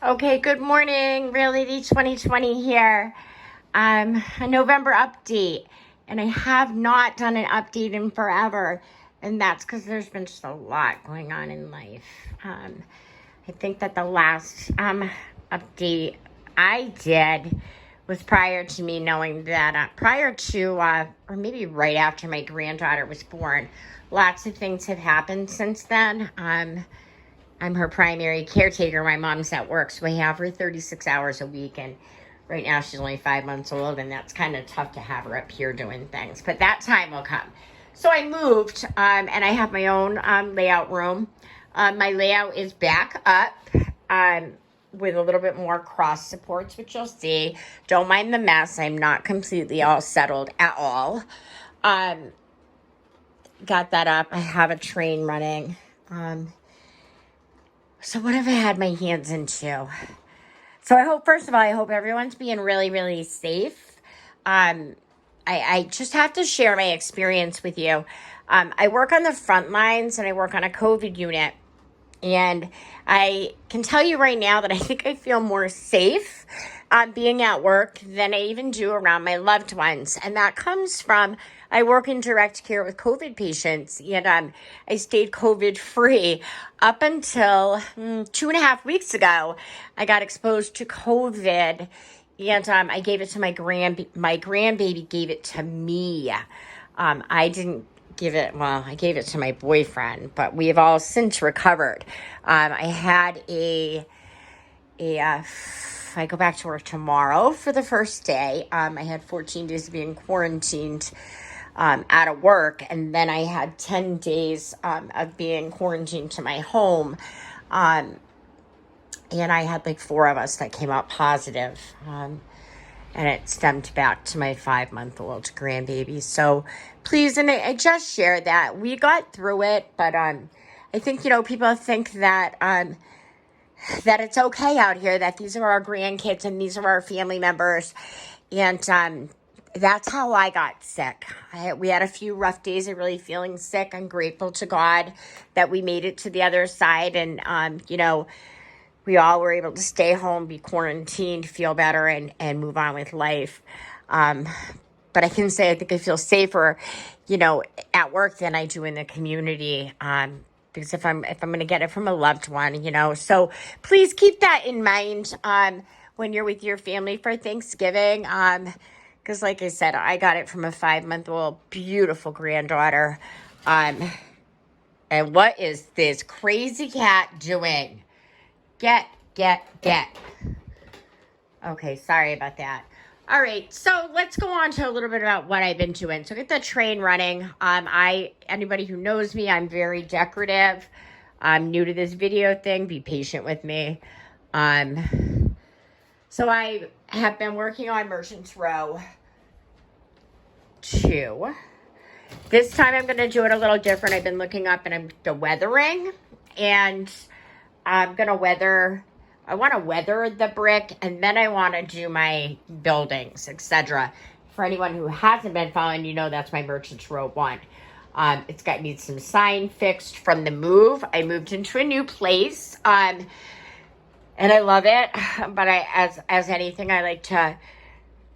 Okay, good morning, Reality 2020 here. A November update, and I have not done an update in forever, and that's because there's been just a lot going on in life. I think that the last update I did was prior to me knowing that, or maybe right after my granddaughter was born. Lots of things have happened since then. I'm her primary caretaker. My mom's at work, so I have her 36 hours a week, and right now she's only 5 months old, and that's kind of tough to have her up here doing things, but that time will come. So I moved, and I have my own layout room. My layout is back up with a little bit more cross supports, which you'll see. Don't mind the mess. I'm not completely all settled at all. Got that up. I have a train running. So what have I had my hands into? So first of all, I hope everyone's being really, really safe. I just have to share my experience with you. I work on the front lines and I work on a COVID unit. And I can tell you right now that I think I feel more safe being at work than I even do around my loved ones. And that comes from, I work in direct care with COVID patients, and I stayed COVID free up until 2.5 weeks ago. I got exposed to COVID, and I gave it to my grandbaby gave it to me. I didn't give it, well, I gave it to my boyfriend, but we have all since recovered. I had I go back to work tomorrow for the first day. I had 14 days of being quarantined out of work, and then I had 10 days of being quarantined to my home. And I had like 4 of us that came out positive. And it stemmed back to my 5-month-old grandbaby. So please, and I just shared that. We got through it, but I think, people think that that it's okay out here, that these are our grandkids and these are our family members. And that's how I got sick. We had a few rough days of really feeling sick. I'm grateful to God that we made it to the other side. And, we all were able to stay home, be quarantined, feel better, and move on with life. But I can say I think I feel safer, at work than I do in the community. Because if I'm going to get it from a loved one, so please keep that in mind when you're with your family for Thanksgiving. Because like I said, I got it from a 5-month-old beautiful granddaughter. And what is this crazy cat doing? Get. Okay, sorry about that. All right, so let's go on to a little bit about what I've been doing. So get the train running. Anybody who knows me, I'm very decorative. I'm new to this video thing. Be patient with me. So I have been working on Merchants Row 2. This time I'm going to do it a little different. I've been looking up and I'm the weathering, and I'm going to I want to weather the brick, and then I want to do my buildings, etc. For anyone who hasn't been following, that's my Merchants Row 1. Needs some sign fixed from the move. I moved into a new place, and I love it. But as anything, I like to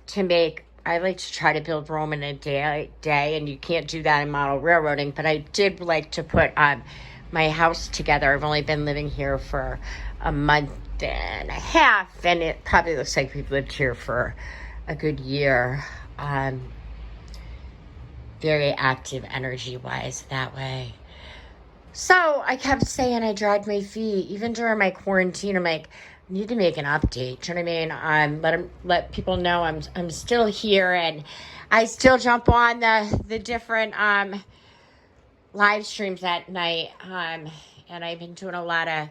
try to build Rome in a day, and you can't do that in model railroading. But I did like to put my house together. I've only been living here for a month and a half, and it probably looks like we've lived here for a good year. Very active energy-wise that way. So I kept saying I dragged my feet. Even during my quarantine, I'm like, I need to make an update. Do you know what I mean? Let people know I'm still here, and I still jump on the different live streams at night, and I've been doing a lot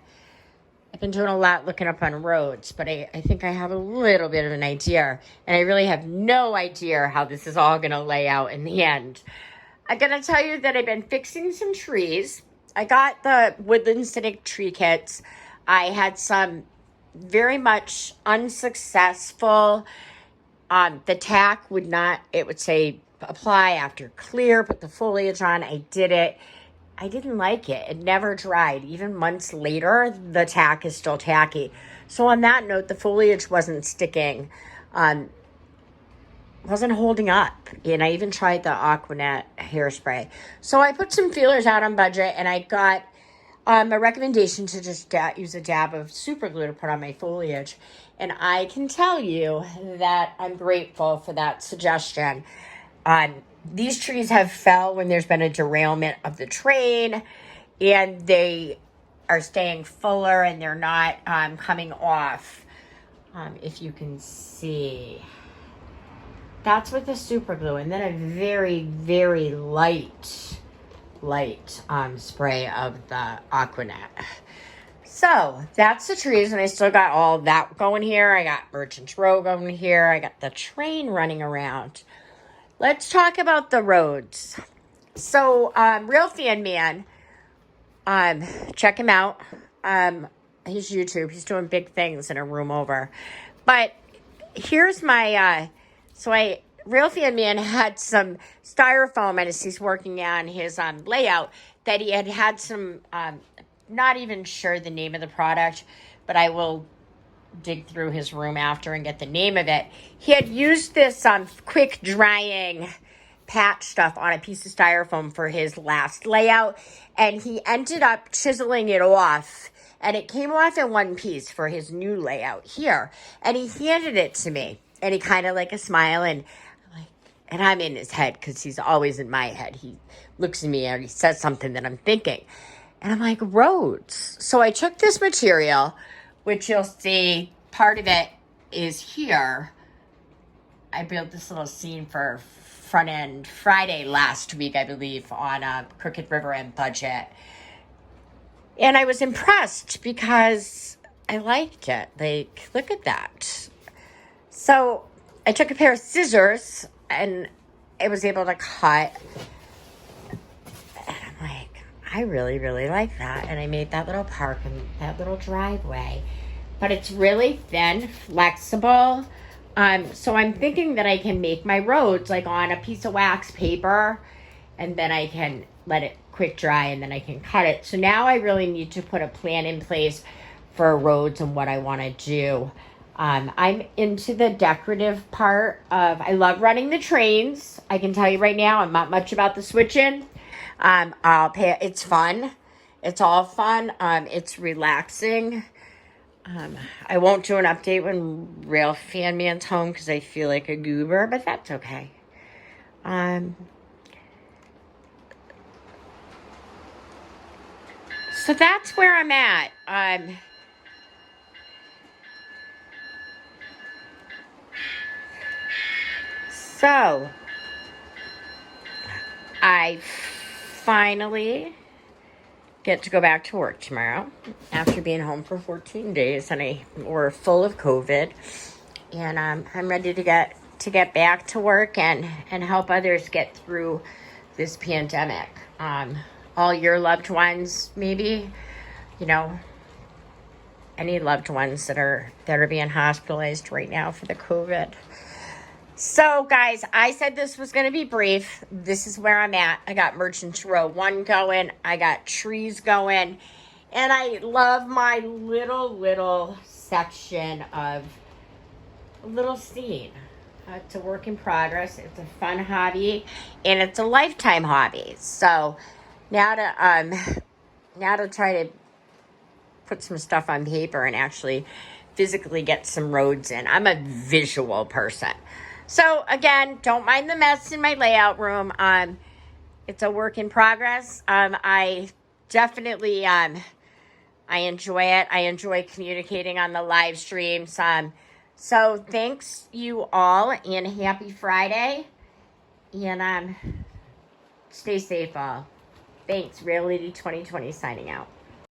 looking up on roads, but I think I have a little bit of an idea, and I really have no idea how this is all going to lay out in the end. I'm going to tell you that I've been fixing some trees. I got the woodland cynic tree kits. I had some very much unsuccessful. The tack would say apply after clear, put the foliage on. I did it. I didn't like it. It never dried. Even months later, the tack is still tacky. So on that note, the foliage wasn't sticking, wasn't holding up. And I even tried the Aquanet hairspray. So I put some feelers out on budget, and I got a recommendation to just use a dab of super glue to put on my foliage. And I can tell you that I'm grateful for that suggestion. These trees have fell when there's been a derailment of the train, and they are staying fuller and they're not coming off. If you can see, that's with the super glue, and then a very, very light spray of the Aquanet. So that's the trees, and I still got all that going here. I got Merchant's Row going here. I got the train running around. Let's talk about the roads. So, Real Fan Man, check him out. His YouTube. He's doing big things in a room over. But here's my, Real Fan Man had some styrofoam as he's working on his layout that he had some, not even sure the name of the product, but I will dig through his room after and get the name of it. He had used this quick drying patch stuff on a piece of styrofoam for his last layout, and he ended up chiseling it off, and it came off in one piece for his new layout here, and he handed it to me, and he kind of like a smile, and I'm in his head because he's always in my head. He looks at me and he says something that I'm thinking, and I'm like, roads. So I took this material, which you'll see part of it is here. I built this little scene for Front End Friday last week, I believe, on Crooked River and budget. And I was impressed because I liked it. Like, look at that. So I took a pair of scissors and I was able to cut. And I'm like, I really, really like that. And I made that little park and that little driveway. But it's really thin, flexible. So I'm thinking that I can make my roads like on a piece of wax paper, and then I can let it quick dry, and then I can cut it. So now I really need to put a plan in place for roads and what I want to do. I'm into the decorative part of, I love running the trains. I can tell you right now, I'm not much about the switching. It's fun. It's all fun. It's relaxing. I won't do an update when Real Fan Man's home because I feel like a goober, but that's okay. So that's where I'm at. So I finally get to go back to work tomorrow after being home for 14 days, and we're full of COVID, and I'm ready to get back to work and help others get through this pandemic. All your loved ones, maybe, any loved ones that are being hospitalized right now for the COVID. So, guys, I said this was going to be brief. This is where I'm at. I got Merchant's Row 1 going. I got trees going. And I love my little section of a little scene. It's a work in progress. It's a fun hobby. And it's a lifetime hobby. So, now to try to put some stuff on paper and actually physically get some roads in. I'm a visual person. So, again, don't mind the mess in my layout room. It's a work in progress. I definitely, I enjoy it. I enjoy communicating on the live streams. So, thanks you all, and happy Friday. And stay safe all. Thanks. Real Lady 2020 signing out.